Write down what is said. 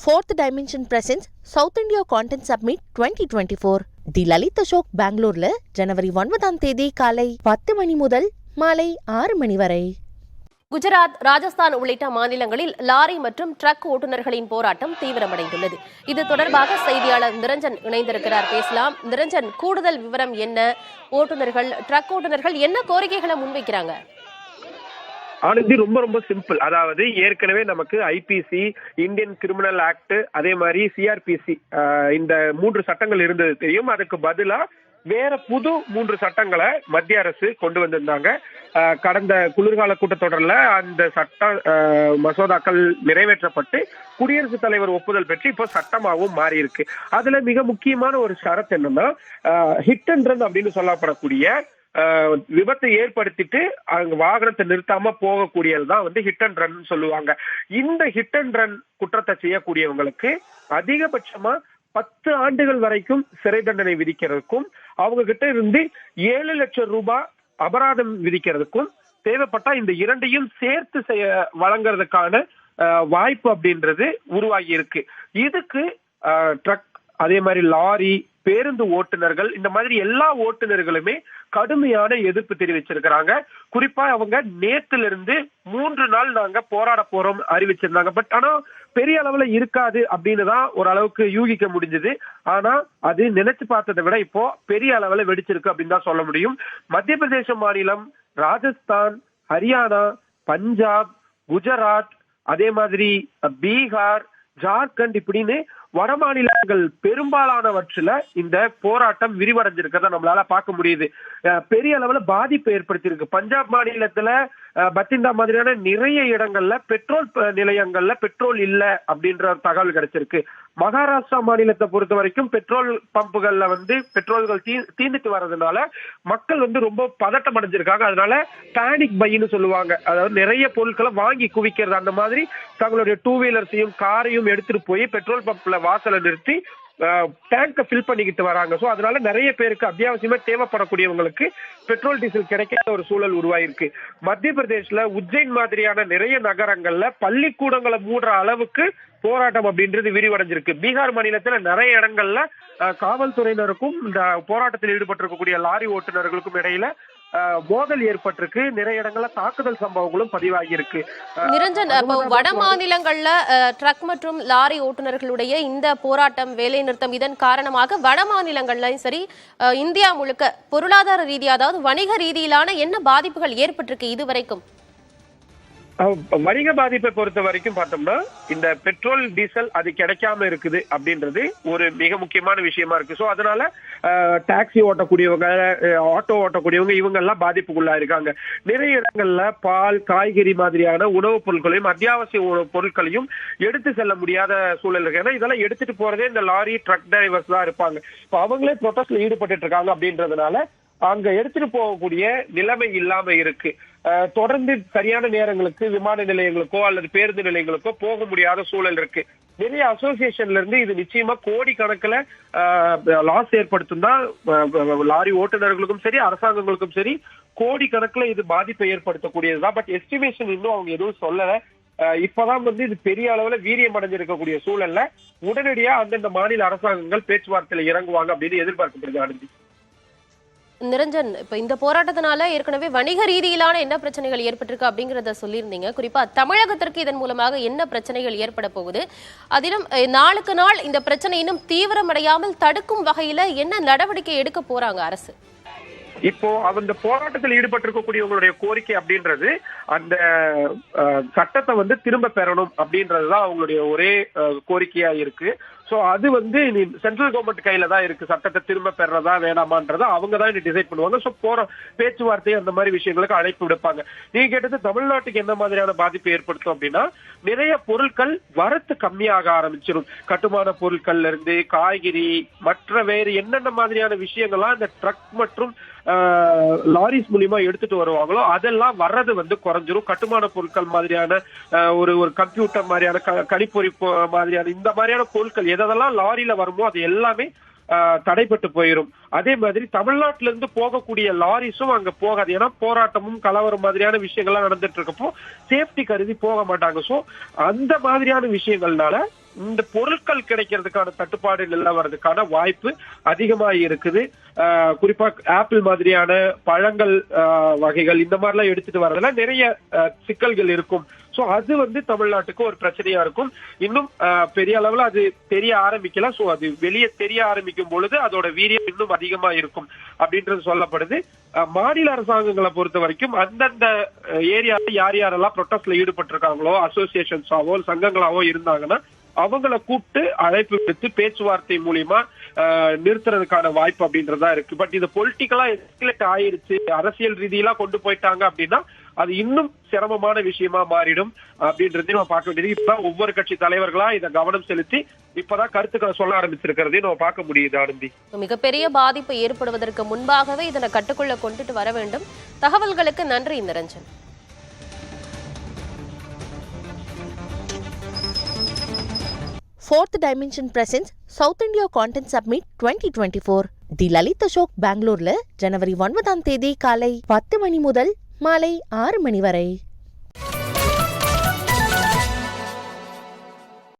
Fourth Dimension presents South India Content Summit 2024. தி லலித் அசோக் பெங்களூர்ல ஜனவரி 9ஆம் தேதி காலை 10 மணி முதல் மாலை 6 மணி வரை. குஜராத், ராஜஸ்தான் உள்ளிட்ட மாநிலங்களில் லாரி மற்றும் ட்ரக் ஓட்டுநர்களின் போராட்டம் தீவிரமடைந்துள்ளது. இது தொடர்பாக செய்தியாளர் நிரஞ்சன் இணைந்திருக்கிறார். பேசலாம். நிரஞ்சன், கூடுதல் விவரம் என்ன? ஓட்டுநர்கள், ட்ரக் ஓட்டுநர்கள் என்ன கோரிக்கைகளை முன்வைக்கிறாங்க? ஆனந்தி, ரொம்ப சிம்பிள். அதாவது ஏற்கனவே நமக்கு ஐபிசி, இந்தியன் கிரிமினல் ஆக்ட், அதே மாதிரி சிஆர்பிசி, இந்த 3 சட்டங்கள் இருந்தது தெரியும். அதுக்கு பதிலா வேற புது 3 சட்டங்களை மத்திய அரசு கொண்டு வந்திருந்தாங்க. கடந்த குளிர்கால கூட்டத்தொடர்ல அந்த சட்ட மசோதாக்கள் நிறைவேற்றப்பட்டு குடியரசுத் தலைவர் ஒப்புதல் பெற்று இப்போ சட்டமாகவும் மாறி இருக்கு. அதுல மிக முக்கியமான ஒரு ஷரத் என்னன்னா, ஹிட் அண்ட் ரன் அப்படின்னு சொல்லப்படக்கூடிய விபத்தை ஏற்படுத்திட்டு அங்க வாகனத்தை நிறுத்தாம போகக்கூடியதுதான் ஹிட் அண்ட் ரன் சொல்லுவாங்க. இந்த ஹிட் அண்ட் ரன் குற்றத்தை செய்யக்கூடியவங்களுக்கு அதிகபட்சமா 10 ஆண்டுகள் வரைக்கும் சிறை தண்டனை விதிக்கிறதுக்கும், அவங்க கிட்ட இருந்து 7 லட்சம் ரூபாய் அபராதம் விதிக்கிறதுக்கும், தேவைப்பட்டா இந்த இரண்டையும் சேர்த்து வழங்குறதுக்கான வாய்ப்பு அப்படின்றது உருவாகி இருக்கு. இதுக்கு ட்ரக், அதே மாதிரி லாரி, பேருந்து ஓட்டுநர்கள், இந்த மாதிரி எல்லா ஓட்டுநர்களுமே கடுமையான எதிர்ப்பு தெரிவிச்சிருக்கிறாங்க. குறிப்பா அவங்க நேத்துல இருந்து 3 நாள் நாங்க போராட போறோம் அறிவிச்சிருந்தாங்க. பட் ஆனா பெரிய அளவுல இருக்காது அப்படின்னு தான் ஓரளவுக்கு யூகிக்க முடிஞ்சது. ஆனா அது நினைச்சு பார்த்ததை விட இப்போ பெரிய அளவுல வெடிச்சிருக்கு அப்படின்னு தான் சொல்ல முடியும். மத்திய பிரதேச மாநிலம், ராஜஸ்தான், ஹரியானா, பஞ்சாப், குஜராத், அதே மாதிரி பீகார், ஜார்க்கண்ட் இப்படின்னு வட மாநிலங்கள் பெரும்பாலானவற்றில இந்த போராட்டம் விரிவடைஞ்சிருக்கிறத நம்மளால பார்க்க முடியுது. பெரிய அளவுல பாதிப்பு ஏற்படுத்தியிருக்கு. பஞ்சாப் மாநிலத்துல பத்திண்டா மாதிரியான நிறைய இடங்கள்ல பெட்ரோல் நிலையங்கள்ல பெட்ரோல் இல்ல அப்படின்ற தகவல் கிடைச்சிருக்கு. மகாராஷ்டிரா மாநிலத்தை பொறுத்த வரைக்கும் பெட்ரோல் பம்புகள்ல பெட்ரோல்கள் தீர்ந்துட்டு வர்றதுனால மக்கள் ரொம்ப பதட்டம் அடைஞ்சிருக்காங்க. அதனால பேனிக் பைன்னு சொல்லுவாங்க. அதாவது நிறைய பொருட்களை வாங்கி குவிக்கிறது. அந்த மாதிரி தங்களுடைய 2 வீலர்ஸையும் காரையும் எடுத்துட்டு போய் பெட்ரோல் பம்ப்ல வாசலை நிறுத்தி டேங்கை ஃபில் பண்ணிக்கிட்டு வராங்க. ஸோ அதனால நிறைய பேருக்கு அத்தியாவசியமா தேவைப்படக்கூடியவங்களுக்கு பெட்ரோல், டீசல் கிடைக்காத ஒரு சூழல் உருவாயிருக்கு. மத்திய பிரதேஷ்ல உஜ்ஜைன் மாதிரியான நிறைய நகரங்கள்ல பள்ளிக்கூடங்களை மூடுற அளவுக்கு போராட்டம் அப்படின்றது விரிவடைஞ்சிருக்கு. பீகார் மாநிலத்துல நிறைய இடங்கள்ல காவல்துறையினருக்கும் இந்த போராட்டத்தில் ஈடுபட்டிருக்கக்கூடிய லாரி ஓட்டுநர்களுக்கும் இடையில மோதல் ஏற்பட்டிருக்கு. நிறைய இடங்கள்ல தாக்குதல் சம்பவங்களும் பதிவாகி இருக்கு. நிரஞ்சன், வட மாநிலங்கள்ல ட்ரக் மற்றும் லாரி ஓட்டுநர்களுடைய இந்த போராட்டம், வேலை நிறுத்தம், இதன் காரணமாக வட மாநிலங்கள்லயும் சரி, இந்தியா முழுக்க பொருளாதார ரீதியா, அதாவது வணிக ரீதியிலான என்ன பாதிப்புகள் ஏற்பட்டிருக்கு இதுவரைக்கும்? வணிக பாதிப்பை பொறுத்த வரைக்கும் பார்த்தோம்னா, இந்த பெட்ரோல், டீசல் அது கிடைக்காம இருக்குது அப்படின்றது ஒரு மிக முக்கியமான விஷயமா இருக்கு. ஸோ அதனால டாக்ஸி ஓட்டக்கூடியவங்க, ஆட்டோ ஓட்டக்கூடியவங்க இவங்க எல்லாம் பாதிப்புக்குள்ளா இருக்காங்க. நிறைய இடங்கள்ல பால், காய்கறி மாதிரியான உணவுப் பொருட்களையும் அத்தியாவசிய உணவுப் பொருட்களையும் எடுத்து செல்ல முடியாத சூழல் இருக்கு. ஏன்னா இதெல்லாம் எடுத்துட்டு போறதே இந்த லாரி, ட்ரக் டிரைவர்ஸ் தான் இருப்பாங்க. இப்போ அவங்களே ப்ரொடெஸ்ட்ல ஈடுபட்டு இருக்காங்க அப்படின்றதுனால அங்க எடுத்துட்டு போகக்கூடிய நிலைமை இல்லாம இருக்கு. தொடர்ந்து சரியான நேரங்களுக்கு விமான நிலையங்களுக்கோ அல்லது பேருந்து நிலையங்களுக்கோ போக முடியாத சூழல் இருக்கு. நிறைய அசோசியேஷன்ல இருந்து இது நிச்சயமா கோடி கணக்குல லாஸ் ஏற்படுத்தும் தான். லாரி ஓட்டுநர்களுக்கும் சரி, அரசாங்கங்களுக்கும் சரி, கோடி கணக்குல இது பாதிப்பை ஏற்படுத்தக்கூடியதுதான். பட் எஸ்டிமேஷன் இன்னும் அவங்க எதுவும் சொல்லல. இப்பதான் இது பெரிய அளவுல வீரியம் அடைஞ்சிருக்கக்கூடிய சூழல்ல உடனடியா அந்தந்த மாநில அரசாங்கங்கள் பேச்சுவார்த்தையில இறங்குவாங்க அப்படின்னு எதிர்பார்க்கப்படுது. ஆனந்தி, நிரஞ்சன், இப்ப இந்த போராட்டத்தினால ஏற்கனவே வணிக ரீதியிலான என்ன பிரச்சனைகள் ஏற்பட்டிருக்கு அப்படிங்கறத சொல்லியிருந்தீங்க. குறிப்பா தமிழகத்திற்கு இதன் மூலமாக என்ன பிரச்சனைகள் ஏற்பட போகுது, அதிலும் நாளுக்கு நாள் இந்த பிரச்சனை இன்னும் தீவிரமடையாமல் தடுக்கும் வகையில என்ன நடவடிக்கை எடுக்க போறாங்க அரசு? இப்போ அந்த போராட்டத்தில் ஈடுபட்டிருக்கக்கூடியவங்களுடைய கோரிக்கை அப்படின்றது அந்த சட்டத்தை திரும்ப பெறணும் அப்படின்றதுதான் அவங்களுடைய ஒரே கோரிக்கையா இருக்கு. சோ அது சென்ட்ரல் கவர்மெண்ட் கையில தான் இருக்கு. சட்டத்தை திரும்ப பெறதா வேணாமான்றதை அவங்க தான் டிசைட் பண்ணுவாங்க. சோ போற பேச்சுவார்த்தை அந்த மாதிரி விஷயங்களுக்கு அழைப்பு விடுப்பாங்க. நீங்க கேட்டது தமிழ்நாட்டுக்கு என்ன மாதிரியான பாதிப்பு ஏற்படுத்தும் அப்படின்னா, நிறைய பொருட்கள் வரத்து கம்மியாக ஆரம்பிச்சிடும். கட்டுமான பொருட்கள்ல இருந்து காய்கறி, மற்ற வேறு என்னென்ன மாதிரியான விஷயங்கள்லாம் இந்த ட்ரக் மற்றும் லாரிஸ் மூலியமா எடுத்துட்டு வருவாங்களோ அதெல்லாம் வர்றது குறைஞ்சிரும். கட்டுமான பொருட்கள் மாதிரியான ஒரு கம்ப்யூட்டர் மாதிரியான, கணிப்பொறி மாதிரியான இந்த மாதிரியான பொருட்கள் எதெல்லாம் லாரியில வருமோ அது எல்லாமே தடைப்பட்டு போயிடும். அதே மாதிரி தமிழ்நாட்டில இருந்து போகக்கூடிய லாரிஸும் அங்க போகாது. ஏன்னா போராட்டமும் கலவரம் மாதிரியான விஷயங்கள்லாம் நடந்துட்டு இருக்கப்போ சேஃப்டி கருதி போக மாட்டாங்க. சோ அந்த மாதிரியான விஷயங்கள்னால இந்த பொருட்கள் கிடைக்கிறதுக்கான தட்டுப்பாடு நிலவறதுக்கான வாய்ப்பு அதிகமா இருக்குது. குறிப்பா ஆப்பிள் மாதிரியான பழங்கள் வகைகள் இந்த மாதிரி எல்லாம் எடுத்துட்டு வரதுல நிறைய சிக்கல்கள் இருக்கும். சோ அது தமிழ்நாட்டுக்கு ஒரு பிரச்சனையா இருக்கும். இன்னும் பெரிய அளவுல அது தெரிய ஆரம்பிக்கல. சோ அது வெளியே தெரிய ஆரம்பிக்கும் பொழுது அதோட வீரியம் இன்னும் அதிகமா இருக்கும் அப்படின்றது சொல்லப்படுது. மாநில அரசாங்கங்களை பொறுத்த வரைக்கும் அந்தந்த ஏரியால யார் யாரெல்லாம் ப்ரொட்டஸ்ட்ல ஈடுபட்டு இருக்காங்களோ, அசோசியேஷன்ஸாவோ சங்கங்களாவோ இருந்தாங்கன்னா அவங்கள கூப்பிட்டு அழைப்பு விடுத்து பேச்சுவார்த்தை மூலியமா நிறுத்துறதுக்கான வாய்ப்பு அப்படின்றதா இருக்கு. பட் இது பொலிட்டிக்கலா எஸ்கலேட் ஆயிருச்சு, அரசியல் ரீதியெல்லாம் கொண்டு போயிட்டாங்க அப்படின்னா அது இன்னும் சிரமமான விஷயமா மாறிடும் அப்படின்றதையும் நம்ம பார்க்க வேண்டியது. இப்பதான் ஒவ்வொரு கட்சி தலைவர்களா இதை கவனம் செலுத்தி இப்பதான் கருத்துக்களை சொல்ல ஆரம்பிச்சிருக்கிறதையும் நம்ம பார்க்க முடியுது. ஆனந்தி, மிகப்பெரிய பாதிப்பு ஏற்படுவதற்கு முன்பாகவே இதனை கட்டுக்குள்ள கொண்டுட்டு வர வேண்டும். தகவல்களுக்கு நன்றி Niranjan. Fourth Dimension presents South India Content Summit 2024. தி லலித் அசோக் பெங்களூர்ல ஜனவரி 9 காலை 10 மணி முதல் மாலை 6 மணி வரை.